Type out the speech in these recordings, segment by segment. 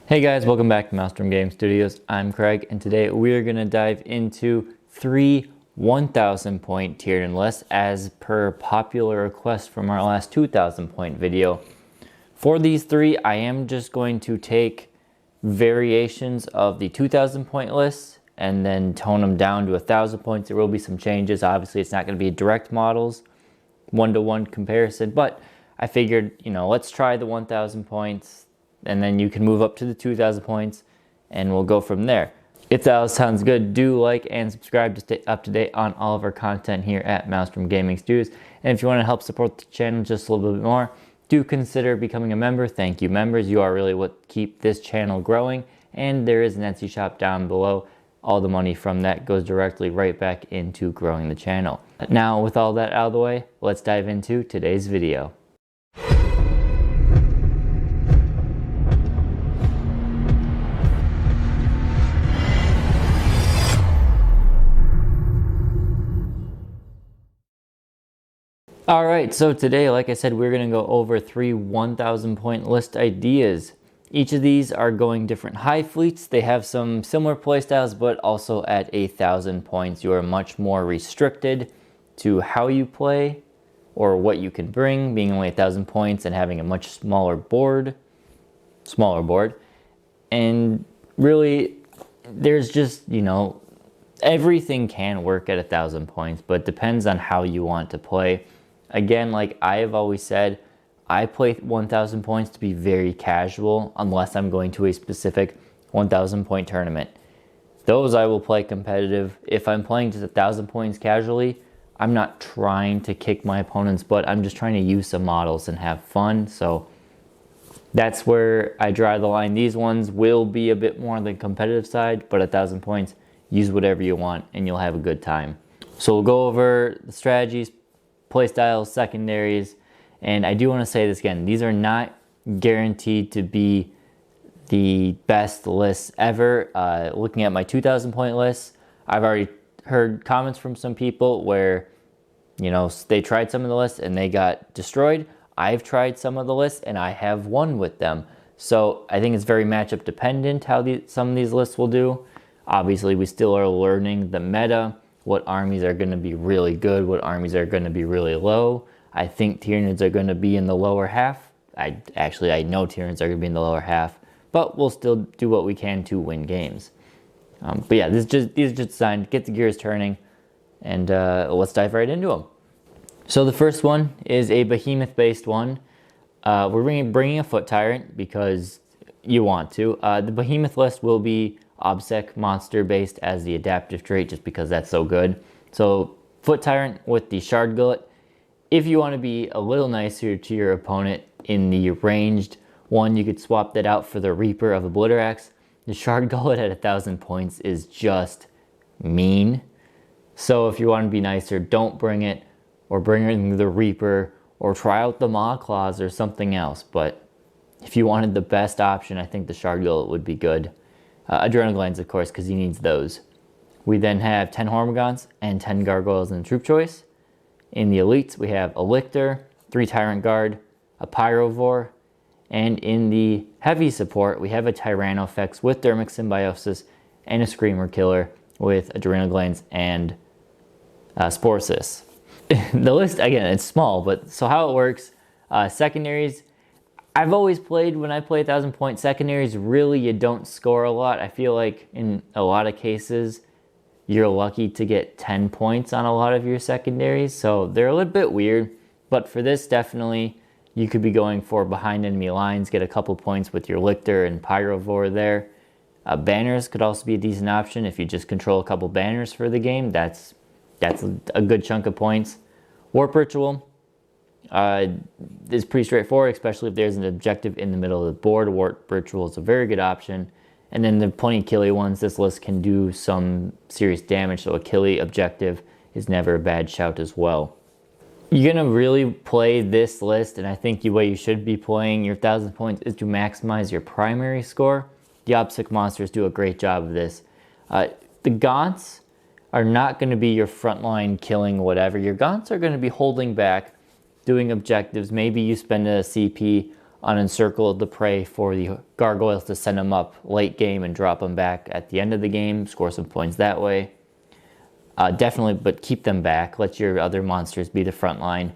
Hey guys, welcome back to Maelstrom Game Studios. I'm Craig, and today we are going to dive into 3 1,000 point Tyranid lists as per popular request from our last 2,000 point video. For these 3, I am just going to take variations of the 2,000 point lists and then tone them down to 1,000 points. There will be some changes. Obviously, it's not going to be direct models, one-to-one comparison, but I figured, let's try the 1,000 points. And then you can move up to the 2,000 points and we'll go from there. If that all sounds good, do like and subscribe to stay up to date on all of our content here at Maelstrom Gaming Studios. And if you want to help support the channel just a little bit more, do consider becoming a member. Thank you, members. You are really what keep this channel growing. And there is an Etsy shop down below. All the money from that goes directly right back into growing the channel. Now, with all that out of the way, let's dive into today's video. Alright, so today, like I said, we're going to go over 3 1,000 point list ideas. Each of these are going different high fleets. They have some similar playstyles, but also at 1,000 points, you are much more restricted to how you play or what you can bring, being only 1,000 points and having a much smaller board. And really, there's just, everything can work at 1,000 points, but it depends on how you want to play. Again, like I have always said, I play 1,000 points to be very casual unless I'm going to a specific 1,000 point tournament. Those I will play competitive. If I'm playing just 1,000 points casually, I'm not trying to kick my opponent's butt. I'm just trying to use some models and have fun. So that's where I draw the line. These ones will be a bit more on the competitive side, but 1,000 points, use whatever you want and you'll have a good time. So we'll go over the strategies, playstyles, secondaries, and I do want to say this again, these are not guaranteed to be the best lists ever. Looking at my 2,000 point lists, I've already heard comments from some people where, they tried some of the lists and they got destroyed. I've tried some of the lists and I have won with them. So I think it's very matchup dependent how some of these lists will do. Obviously, we still are learning the meta, what armies are going to be really good, what armies are going to be really low. I think Tyranids are going to be in the lower half. I know Tyranids are going to be in the lower half, but we'll still do what we can to win games. But yeah, these are just designed to get the gears turning, and let's dive right into them. So the first one is a behemoth-based one. We're bringing a foot tyrant because you want to. The behemoth list will be obsec monster based as the adaptive trait just because that's so good. So foot tyrant with the shard gullet. If you want to be a little nicer to your opponent in the ranged one, you could swap that out for the Reaper of Obliterax. The shard gullet at 1,000 points is just mean. So if you want to be nicer, don't bring it, or bring in the Reaper, or try out the Maw Claws or something else. But if you wanted the best option, I think the shard gullet would be good. Adrenal glands, of course, because he needs those. We then have 10 Hormigons and 10 Gargoyles in the troop choice. In the elites, we have a Lictor, 3 Tyrant Guard, a Pyrovore, and in the heavy support, we have a Tyrannofex with Dermic Symbiosis and a Screamer Killer with Adrenal Glands and Sporosis. The list, again, it's small, but so how it works, secondaries, I've always played, when I play 1,000 point secondaries, really you don't score a lot. I feel like in a lot of cases, you're lucky to get 10 points on a lot of your secondaries. So they're a little bit weird, but for this, definitely, you could be going for behind enemy lines, get a couple points with your Lictor and Pyrovore there. Banners could also be a decent option if you just control a couple banners for the game. That's a good chunk of points. Warp Ritual is pretty straightforward, especially if there's an objective in the middle of the board. Warp Ritual is a very good option. And then the plenty of Killy ones, this list can do some serious damage, so a Killy objective is never a bad shout as well. You're going to really play this list, and I think the way you should be playing your 1,000 points is to maximize your primary score. The obsec monsters do a great job of this. The Gaunts are not going to be your frontline killing whatever. Your Gaunts are going to be holding back, doing objectives. Maybe you spend a CP unencircle the prey for the gargoyles to send them up late game and drop them back at the end of the game, score some points that way. Definitely, but keep them back. Let your other monsters be the front line.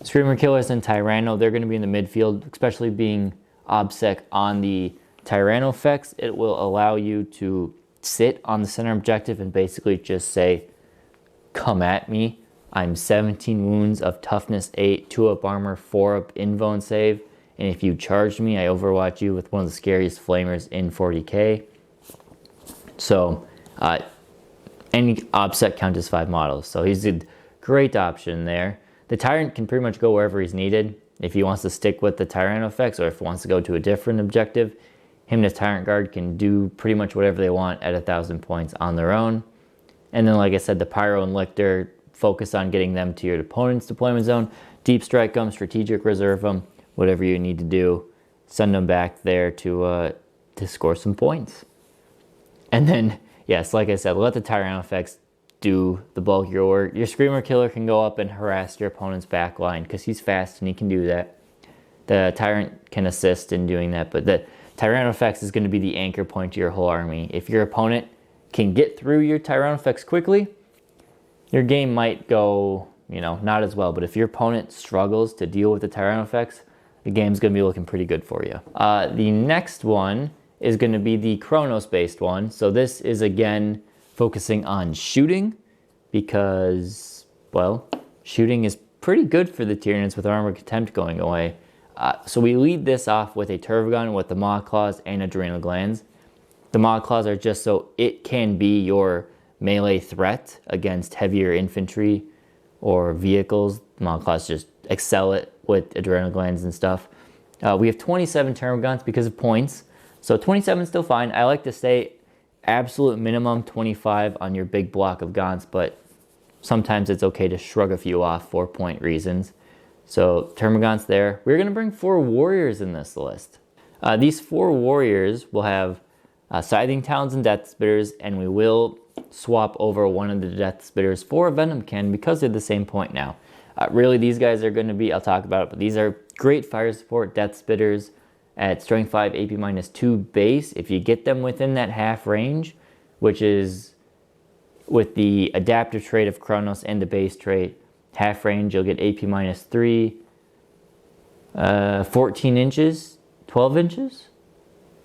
Screamer Killers and Tyranno, they're going to be in the midfield, especially being OBSEC on the Tyranno effects. It will allow you to sit on the center objective and basically just say, come at me. I'm 17 wounds of toughness 8, 2 up armor, 4 up invo and save. And if you charge me, I overwatch you with one of the scariest flamers in 40k. So, any OBSEC count as 5 models. So he's a great option there. The Tyrant can pretty much go wherever he's needed. If he wants to stick with the Tyranno effects or if he wants to go to a different objective, him and his Tyrant Guard can do pretty much whatever they want at 1,000 points on their own. And then, like I said, the Pyro and Lictor, focus on getting them to your opponent's deployment zone. Deep strike them, strategic reserve them, whatever you need to do. Send them back there to score some points. And then, yes, like I said, let the Tyranno effects do the bulk of your work. Your Screamer Killer can go up and harass your opponent's back line because he's fast and he can do that. The Tyrant can assist in doing that, but the Tyranno effects is going to be the anchor point to your whole army. If your opponent can get through your Tyranno effects quickly, your game might go, not as well. But if your opponent struggles to deal with the Tyranno effects, the game's going to be looking pretty good for you. The next one is going to be the Chronos-based one. So this is, again, focusing on shooting because, well, shooting is pretty good for the Tyranids with Armor Contempt going away. So we lead this off with a Turvagon with the Maw Claws and Adrenal Glands. The Maw Claws are just so it can be your melee threat against heavier infantry or vehicles. The Maw Claws just excel it with Adrenal Glands and stuff. We have 27 Termagants because of points. So 27 is still fine. I like to say absolute minimum 25 on your big block of Gaunts, but sometimes it's okay to shrug a few off for point reasons. So Termagants there. We're going to bring 4 warriors in this list. These 4 warriors will have Scything Talons and Death Spitters, and we will swap over one of the Death Spitters for a Venom Cannon because they're the same point now. Really, these guys are going to be, I'll talk about it, but these are great fire support Death Spitters at Strength 5, AP -2 base. If you get them within that half range, which is with the adaptive trait of Chronos and the base trait, half range, you'll get AP -3, 14 inches, 12 inches?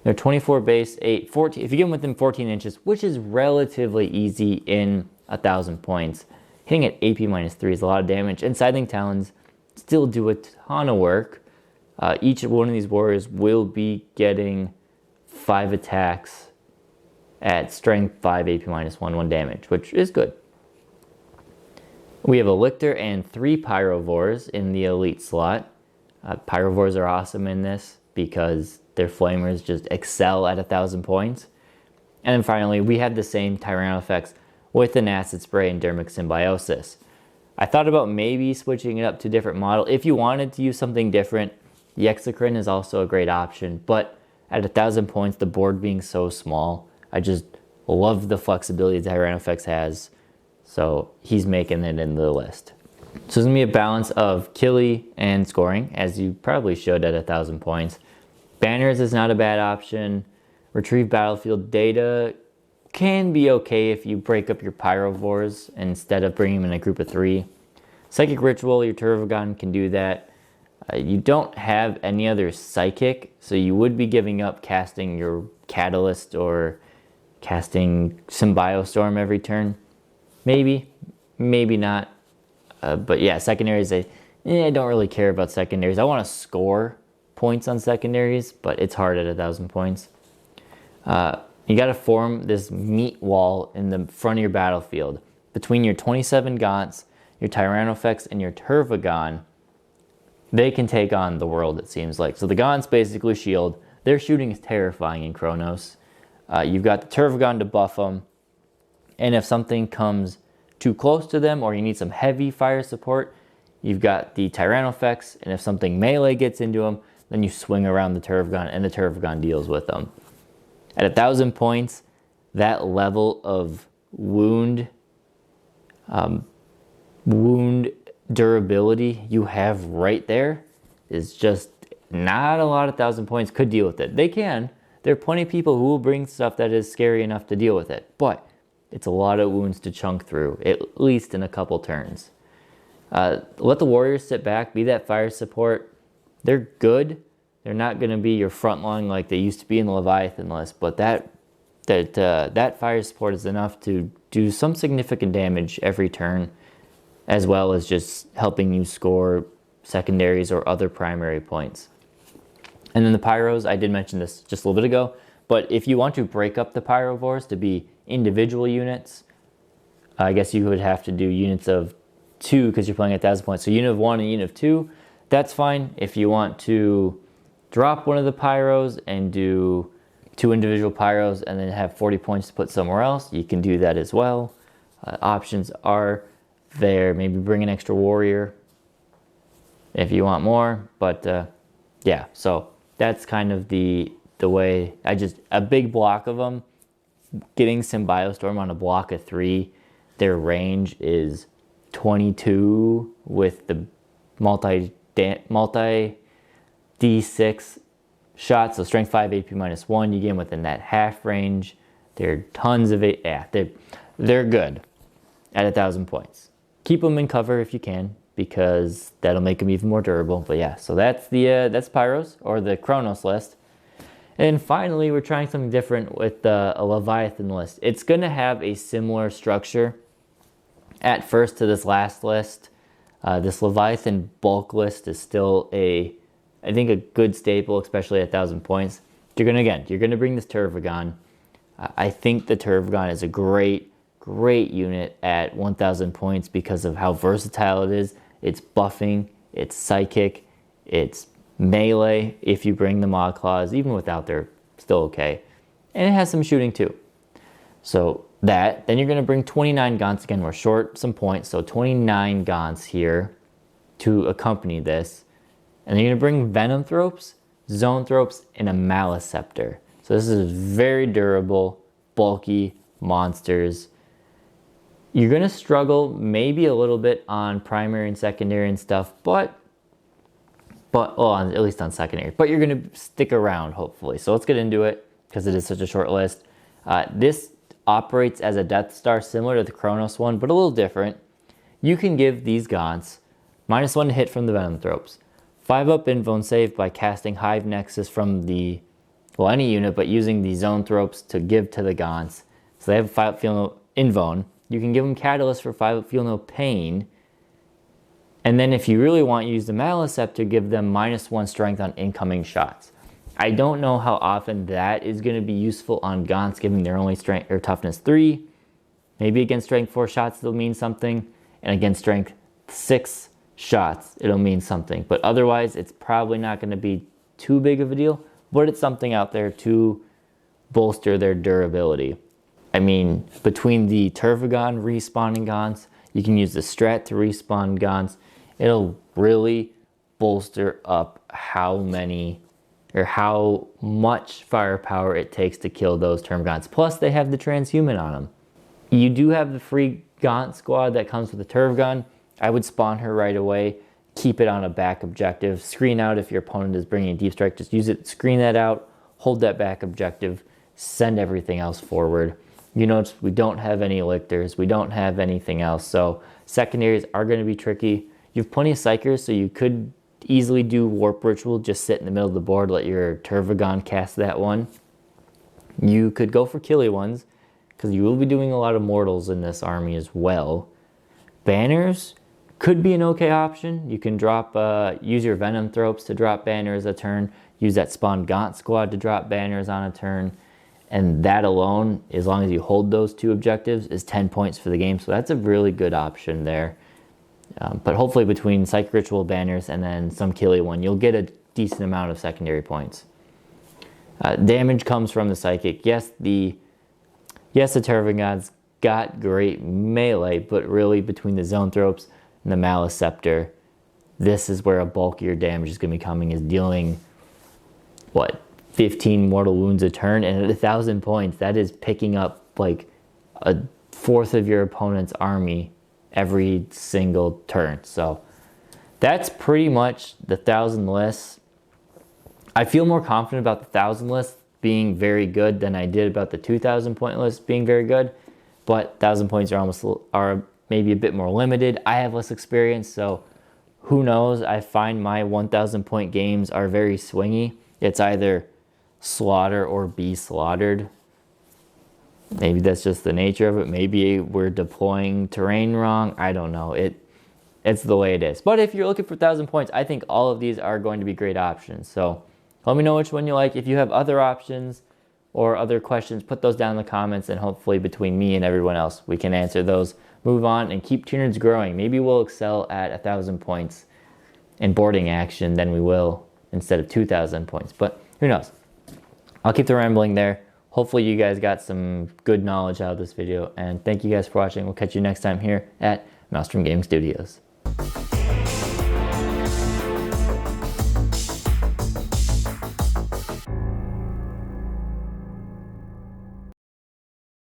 They're 24 base, 8, 14. If you get them within 14 inches, which is relatively easy in 1,000 points, hitting at AP -3 is a lot of damage. And Scything Talons still do a ton of work. Each one of these warriors will be getting 5 attacks at Strength 5, AP -1 damage, which is good. We have a Lictor and 3 Pyrovores in the elite slot. Pyrovores are awesome in this because their flamers just excel at 1,000 points. And then finally, we have the same Tyranno effects with an Acid Spray and Dermic Symbiosis. I thought about maybe switching it up to a different model. If you wanted to use something different, the Exocrine is also a great option. But at 1,000 points, the board being so small, I just love the flexibility the Tyranno effects has. So he's making it in the list. So it's going to be a balance of killy and scoring, as you probably should at 1,000 points. Banners is not a bad option. Retrieve battlefield data can be okay if you break up your Pyrovores instead of bringing them in a group of 3. Psychic Ritual, your Turvagon can do that. You don't have any other Psychic, so you would be giving up casting your Catalyst or casting Symbiostorm every turn. Maybe, maybe not. But yeah, secondaries, I don't really care about secondaries. I want to score points on secondaries, but it's hard at 1,000 points. You got to form this meat wall in the front of your battlefield between your 27 Gaunts, your Tyranno effects, and your Turvagon. They can take on the world, it seems like. So the Gaunts basically shield. Their shooting is terrifying in Chronos. You've got the Turvagon to buff them. And if something comes too close to them or you need some heavy fire support, you've got the Tyranno effects. And if something melee gets into them, then you swing around the Turvagon and the Turvagon deals with them. At 1,000 points, that level of wound durability you have right there is just not a lot of 1,000 points could deal with it. They can. There are plenty of people who will bring stuff that is scary enough to deal with it, but it's a lot of wounds to chunk through, at least in a couple turns. Let the warriors sit back, be that fire support. They're good. They're not going to be your front line like they used to be in the Leviathan list, but that fire support is enough to do some significant damage every turn, as well as just helping you score secondaries or other primary points. And then the pyros, I did mention this just a little bit ago, but if you want to break up the pyrovores to be individual units, I guess you would have to do units of 2 because you're playing at 1,000 points. So unit of 1 and unit of 2, that's fine. If you want to drop one of the pyros and do 2 individual pyros and then have 40 points to put somewhere else, you can do that as well. Options are there. Maybe bring an extra warrior if you want more, but yeah, so that's kind of the way. A big block of them, getting Symbiostorm on a block of 3, their range is 22 with the multi D6 shots, so strength 5, AP -1, you get them within that half range. They're tons of it. Yeah, they're good at 1,000 points. Keep them in cover if you can, because that'll make them even more durable. But yeah, so that's Pyros, or the Chronos list. And finally, we're trying something different with a Leviathan list. It's going to have a similar structure at first to this last list. This Leviathan bulk list is still I think a good staple, especially at 1,000 points. You're gonna bring this Tervagon. I think the Tervagon is a great unit at 1,000 points because of how versatile it is. It's buffing, it's psychic, it's melee if you bring the Maw Claws. Even without, they're still okay. And it has some shooting too. So then you're gonna bring 29 Gaunts. Again, we're short some points, so 29 Gaunts here to accompany this. And then you're gonna bring Venomthropes, Zoanthropes, and a Maleceptor. So this is very durable, bulky monsters. You're gonna struggle maybe a little bit on primary and secondary and stuff, but well, at least on secondary. But you're gonna stick around, hopefully. So let's get into it, because it is such a short list. This operates as a Death Star, similar to the Chronos one, but a little different. You can give these Gaunts -1 to hit from the Venomthropes. 5-up invuln save by casting Hive Nexus from any unit, but using the Zoanthropes to give to the Gaunts. So they have 5-up feel no invuln. You can give them Catalyst for 5-up feel no pain. And then if you really want, use the Maleceptor, give them -1 strength on incoming shots. I don't know how often that is going to be useful on Gaunts, given their only strength or toughness 3. Maybe against strength 4 shots it'll mean something, and against strength 6 shots it'll mean something. But otherwise, it's probably not going to be too big of a deal, but it's something out there to bolster their durability. I mean, between the Tervagon respawning Gaunts, you can use the Strat to respawn Gaunts. It'll really bolster up how much firepower it takes to kill those Tervagons. Plus, they have the Transhuman on them. You do have the free Gaunt squad that comes with the Tervagon. I would spawn her right away, keep it on a back objective, screen out if your opponent is bringing a deep strike, just use it, screen that out, hold that back objective, send everything else forward. You notice we don't have any lictors, we don't have anything else, so secondaries are going to be tricky. You have plenty of Psychers, so you could easily do Warp Ritual, just sit in the middle of the board, let your Tervagon cast that one. You could go for killy ones, because you will be doing a lot of mortals in this army as well. Banners could be an okay option. You can drop, use your Venomthropes to drop banners a turn, use that Spawn Gaunt squad to drop banners on a turn, and that alone, as long as you hold those 2 objectives, is 10 points for the game, so that's a really good option there. But hopefully between Psychic Ritual banners and then some killy one, you'll get a decent amount of secondary points. Damage comes from the Psychic. Yes, the Tervagon's got great melee, but really between the Zoanthropes and the Maleceptor, this is where a bulk of your damage is going to be coming, is dealing, 15 mortal wounds a turn, and at 1,000 points, that is picking up like a fourth of your opponent's army every single turn. So that's pretty much the 1,000 list. I feel more confident about the 1,000 list being very good than I did about the 2,000 point list being very good. But 1,000 points are maybe a bit more limited. I have less experience, so who knows? I find my 1,000 point games are very swingy. It's either slaughter or be slaughtered. Maybe that's just the nature of it. Maybe we're deploying terrain wrong. I don't know. It's the way it is. But if you're looking for 1,000 points, I think all of these are going to be great options. So let me know which one you like. If you have other options or other questions, put those down in the comments, and hopefully between me and everyone else, we can answer those. Move on and keep Tyranids growing. Maybe we'll excel at 1,000 points in boarding action than we will instead of 2,000 points. But who knows? I'll keep the rambling there. Hopefully you guys got some good knowledge out of this video, and thank you guys for watching. We'll catch you next time here at Maelstrom Gaming Studios.